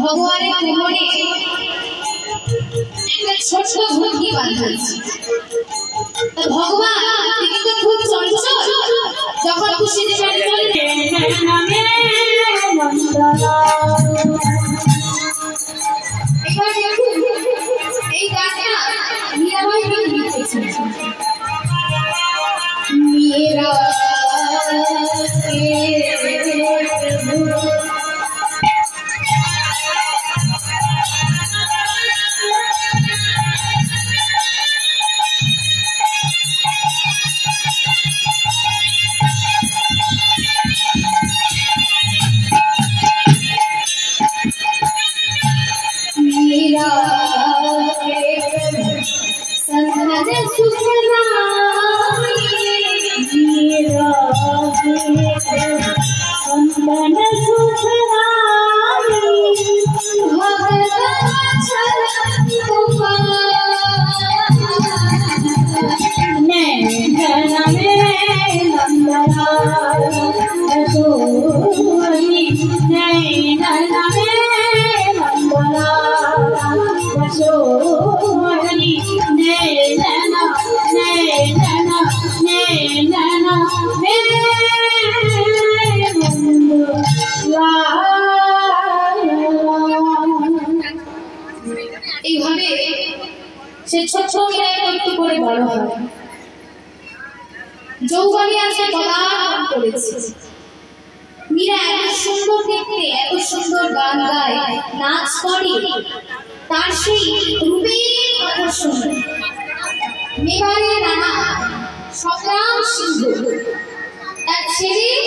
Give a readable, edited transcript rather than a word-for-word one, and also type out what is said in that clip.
ভগবানের কোমরে একটা ছোট্ট ঘুমকি বাঁধা আছে। তো ভগবান তিনি তো খুব চঞ্চল, যখন খুশি দেবেন চলে এবার দেখুন এই গানটা মীরাবাই লিখেছেন। মেরা এইভাবে সে ছোট মীরা একটু করে বড় হয়। যৌবনে আসে পদার্পণ করেছে। মীরা এত সুন্দর দেখতে, এত সুন্দর গান গায়, নাচ করে, তার সেই রূপের কথা শুনে মেবারের রানা সংগ্রাম সিংহ তার ছেলে